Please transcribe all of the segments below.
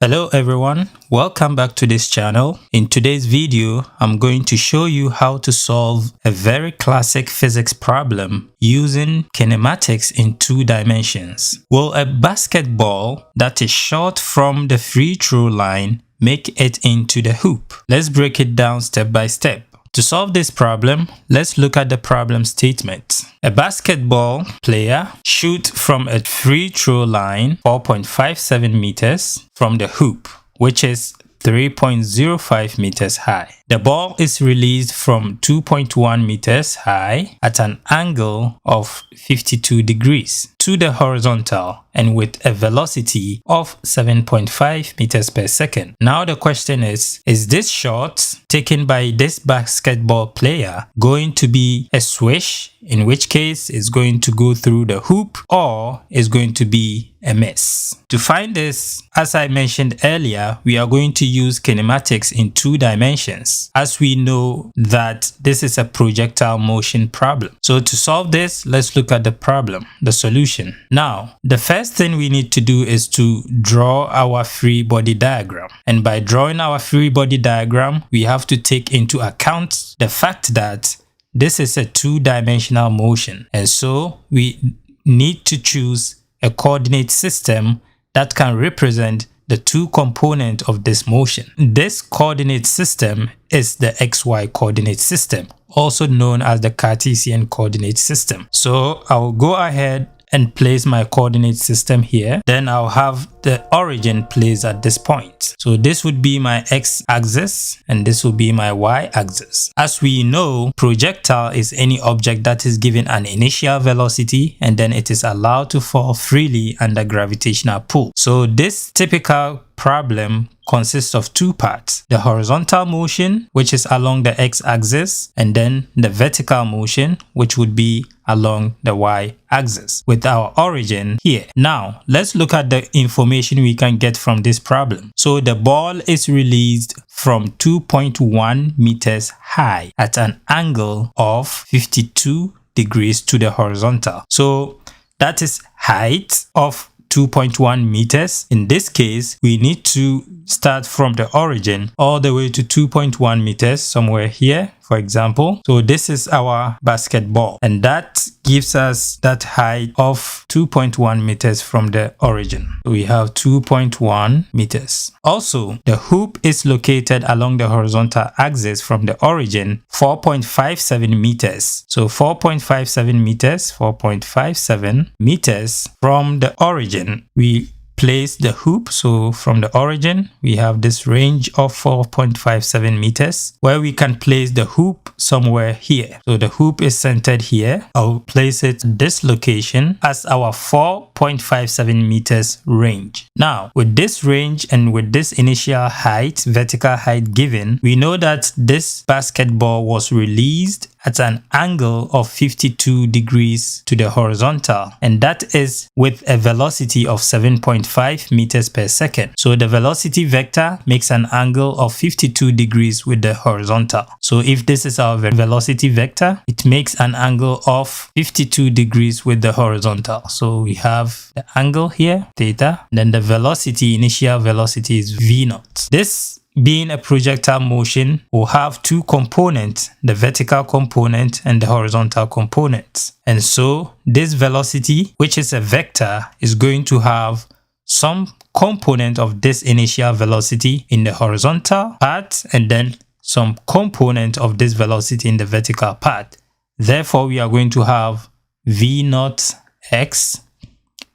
Hello everyone, welcome back to this channel. In today's video, I'm going to show you how to solve a very classic physics problem using kinematics in 2 dimensions. Will a basketball that is short from the free throw line make it into the hoop? Let's break it down step by step. To solve this problem, let's look at the problem statement. A basketball player shoots from a free throw line 4.57 meters from the hoop, which is 3.05 meters high. The ball is released from 2.1 meters high at an angle of 52 degrees to the horizontal and with a velocity of 7.5 meters per second. Now the question is this shot taken by this basketball player going to be a swish, in which case it's going to go through the hoop, or is going to be a miss? To find this, as I mentioned earlier, we are going to use kinematics in 2 dimensions, as we know that this is a projectile motion problem. So to solve this, let's look at the problem, the solution. Now, the first thing we need to do is to draw our free body diagram. And by drawing our free body diagram, we have to take into account the fact that this is a 2-dimensional motion. And so we need to choose a coordinate system that can represent the 2 components of this motion. This coordinate system is the XY coordinate system, also known as the Cartesian coordinate system. So I'll go ahead and place my coordinate system here. Then I'll have the origin placed at this point. So this would be my x-axis and this will be my y-axis. As we know, projectile is any object that is given an initial velocity and then it is allowed to fall freely under gravitational pull. So this typical problem consists of 2 parts: the horizontal motion, which is along the x-axis, and then the vertical motion, which would be along the y-axis, with our origin here. Now, let's look at the information we can get from this problem. So the ball is released from 2.1 meters high at an angle of 52 degrees to the horizontal. So that is height of 2.1 meters. In this case, we need to start from the origin all the way to 2.1 meters, somewhere here, for example. So this is our basketball, and that gives us that height of 2.1 meters from the origin. So we have 2.1 meters. Also, the hoop is located along the horizontal axis from the origin, 4.57 meters. So 4.57 meters from the origin. We place the hoop. So from the origin, we have this range of 4.57 meters where we can place the hoop somewhere here. So the hoop is centered here. I'll place it this location as our 4.57 meters range. Now, with this range and with this initial height, vertical height given, we know that this basketball was released at an angle of 52 degrees to the horizontal, and that is with a velocity of 7.5 meters per second. So the velocity vector makes an angle of 52 degrees with the horizontal. So if this is our velocity vector, it makes an angle of 52 degrees with the horizontal. So we have the angle here, theta, then the velocity, initial velocity is v naught. This being a projectile motion will have 2 components, the vertical component and the horizontal component. And so this velocity, which is a vector, is going to have some component of this initial velocity in the horizontal part and then some component of this velocity in the vertical part. Therefore, we are going to have v naught x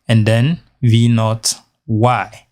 and then v naught y.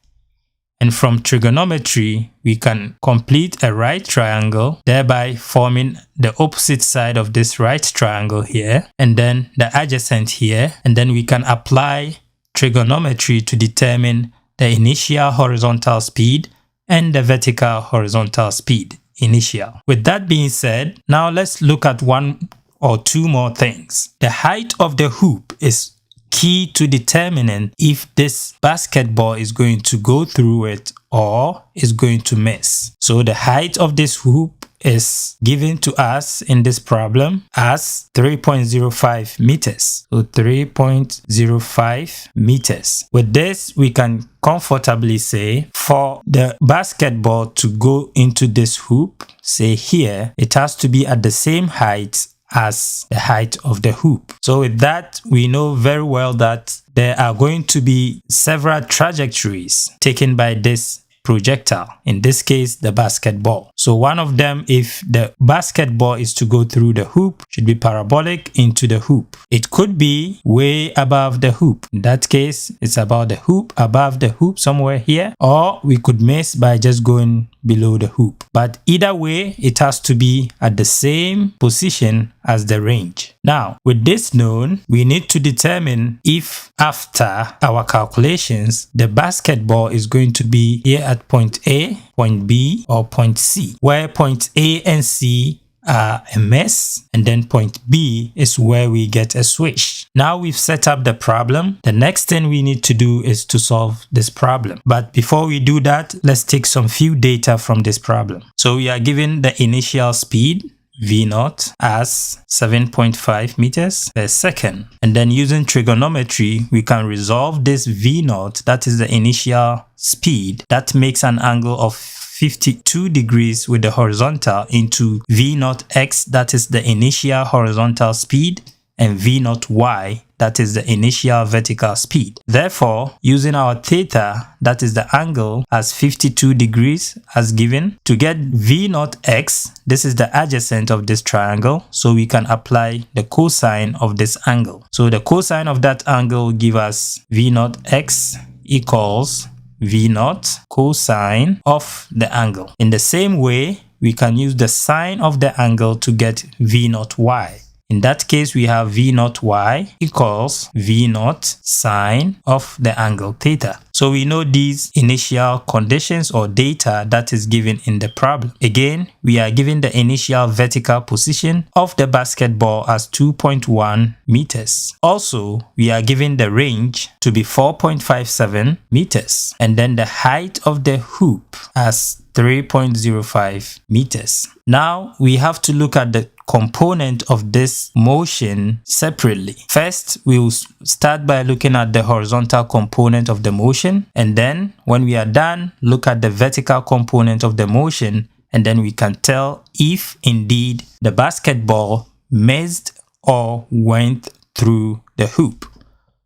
And from trigonometry, we can complete a right triangle, thereby forming the opposite side of this right triangle here, and then the adjacent here. And then we can apply trigonometry to determine the initial horizontal speed and the vertical horizontal speed initial. With that being said, now let's look at 1 or 2 more things. The height of the hoop is key to determining if this basketball is going to go through it or is going to miss. So the height of this hoop is given to us in this problem as 3.05 meters. So 3.05 meters. With this, we can comfortably say for the basketball to go into this hoop, say here, it has to be at the same height as the height of the hoop. So with that, we know very well that there are going to be several trajectories taken by this projectile, in this case the basketball. So one of them, if the basketball is to go through the hoop, should be parabolic into the hoop. It could be way above the hoop. In that case, it's about the hoop, above the hoop somewhere here, or we could miss by just going below the hoop. But either way, it has to be at the same position as the range. Now, with this known, we need to determine if after our calculations, the basketball is going to be here at point A, point B, or point C, where point A and C are a mess, and then point B is where we get a switch. Now we've set up the problem. The next thing we need to do is to solve this problem. But before we do that, let's take some few data from this problem. So we are given the initial speed, V0, as 7.5 meters per second. And then using trigonometry, we can resolve this V0, that is the initial speed, that makes an angle of 52 degrees with the horizontal, into V0x, that is the initial horizontal speed, and V0y, that is the initial vertical speed. Therefore, using our theta, that is the angle, as 52 degrees as given, to get V0x, this is the adjacent of this triangle, so we can apply the cosine of this angle. So the cosine of that angle will give us V0x equals V0 cosine of the angle. In the same way, we can use the sine of the angle to get V0y. In that case, we have V0y equals V0 sine of the angle theta. So we know these initial conditions or data that is given in the problem. Again, we are given the initial vertical position of the basketball as 2.1 meters. Also, we are given the range to be 4.57 meters, and then the height of the hoop as 3.05 meters. Now we have to look at the component of this motion separately. First, we will start by looking at the horizontal component of the motion, and then when we are done, look at the vertical component of the motion, and then we can tell if indeed the basketball missed or went through the hoop.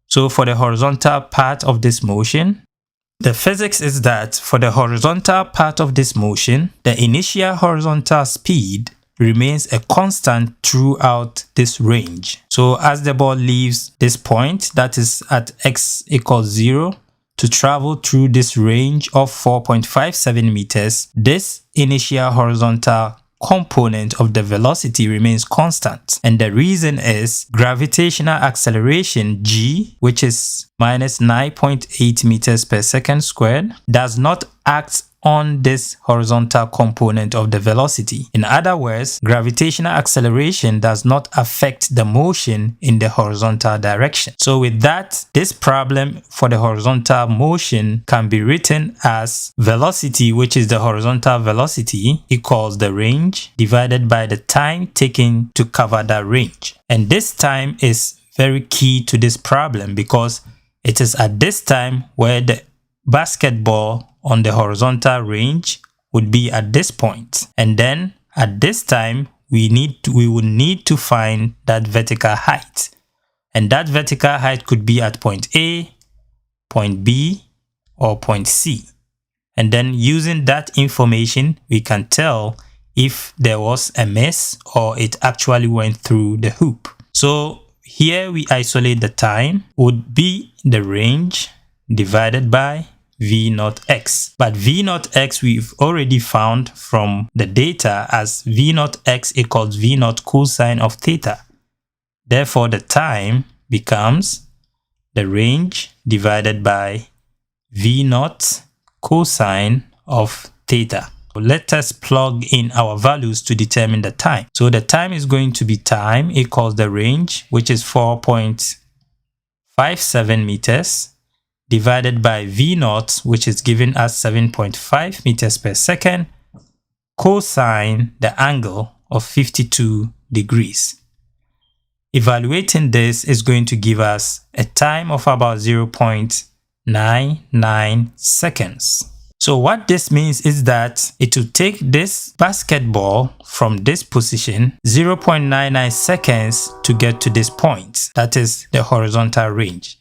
So for the horizontal part of this motion, the physics is that for the horizontal part of this motion, the initial horizontal speed remains a constant throughout this range. So as the ball leaves this point, that is at x equals 0, to travel through this range of 4.57 meters, this initial horizontal component of the velocity remains constant. And the reason is gravitational acceleration g, which is minus 9.8 meters per second squared, does not act on this horizontal component of the velocity. In other words, gravitational acceleration does not affect the motion in the horizontal direction. So with that, this problem for the horizontal motion can be written as velocity, which is the horizontal velocity, equals the range divided by the time taken to cover that range. And this time is very key to this problem because it is at this time where the basketball on the horizontal range would be at this point, and then at this time we would need to find that vertical height, and that vertical height could be at point A, point B, or point C. And then using that information, we can tell if there was a miss or it actually went through the hoop. So here we isolate the time, would be the range divided by V0x. But V0x we've already found from the data as V0x equals V0 cosine of theta. Therefore, the time becomes the range divided by V0 cosine of theta. So let us plug in our values to determine the time. So the time is going to be time equals the range, which is 4.57 meters, divided by V0, which is given as 7.5 meters per second, cosine the angle of 52 degrees. Evaluating this is going to give us a time of about 0.99 seconds. So what this means is that it will take this basketball from this position 0.99 seconds to get to this point. That is the horizontal range.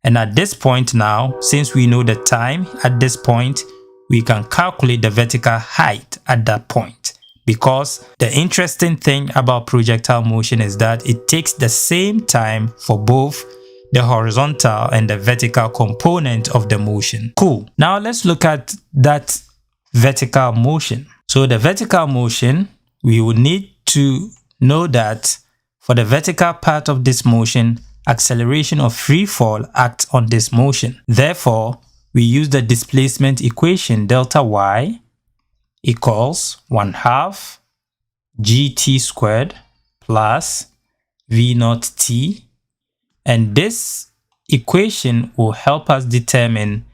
And at this point now, since we know the time at this point, we can calculate the vertical height at that point. Because the interesting thing about projectile motion is that it takes the same time for both the horizontal and the vertical component of the motion. Cool. Now let's look at that vertical motion. So the vertical motion, we will need to know that for the vertical part of this motion, acceleration of free fall acts on this motion. Therefore, we use the displacement equation delta y equals 1/2 gt squared plus v naught t. And this equation will help us determine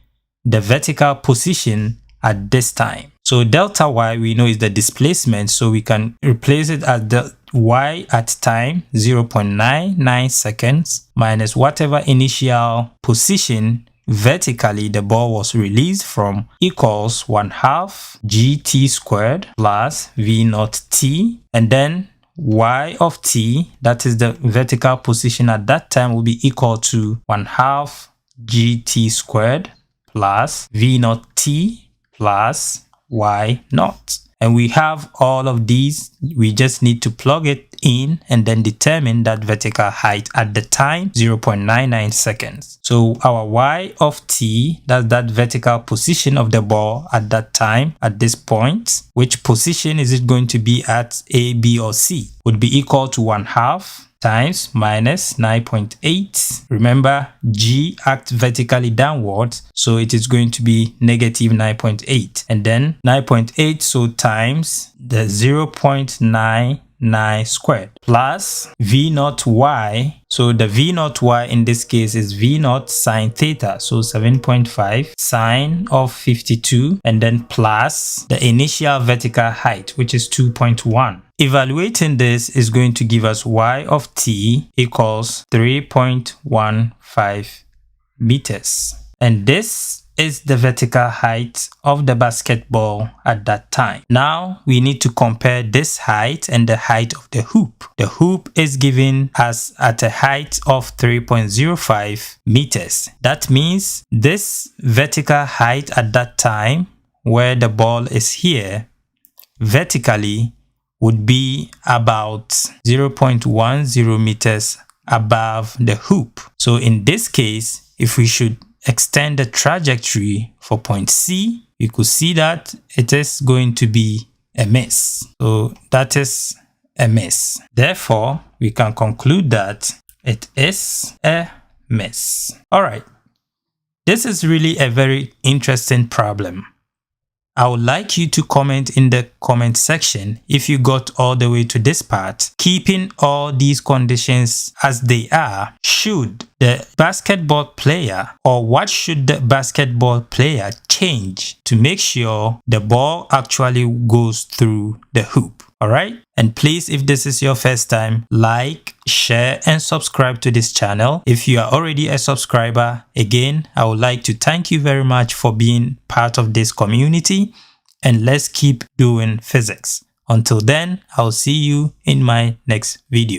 the vertical position at this time. So delta y we know is the displacement, so we can replace it as the y at time 0.99 seconds minus whatever initial position vertically the ball was released from equals 1/2 gt squared plus v naught t, and then y of t, that is the vertical position at that time, will be equal to 1/2 gt squared plus v naught t plus y naught. And we have all of these. We just need to plug it in and then determine that vertical height at the time 0.99 seconds. So our y of t, that's that vertical position of the ball at that time at this point. Which position is it going to be at, A, B or C? Would be equal to 1/2 times minus 9.8. Remember, g acts vertically downwards, so it is going to be negative 9.8. And then 9.8, so times the 0.99 squared plus v naught y. So the v naught y in this case is v naught sine theta, so 7.5 sine of 52, and then plus the initial vertical height, which is 2.1. Evaluating this is going to give us y of t equals 3.15 meters. And this is the vertical height of the basketball at that time. Now we need to compare this height and the height of the hoop. The hoop is given us at a height of 3.05 meters. That means this vertical height at that time, where the ball is here, vertically would be about 0.10 meters above the hoop. So in this case, if we should extend the trajectory for point C, we could see that it is going to be a miss. So that is a miss. Therefore, we can conclude that it is a miss. All right. This is really a very interesting problem. I would like you to comment in the comment section if you got all the way to this part. Keeping all these conditions as they are, should the basketball player, or what should the basketball player change to make sure the ball actually goes through the hoop? Alright? And please, if this is your first time, like, share and subscribe to this channel. If you are already a subscriber, again, I would like to thank you very much for being part of this community, and let's keep doing physics. Until then, I'll see you in my next video.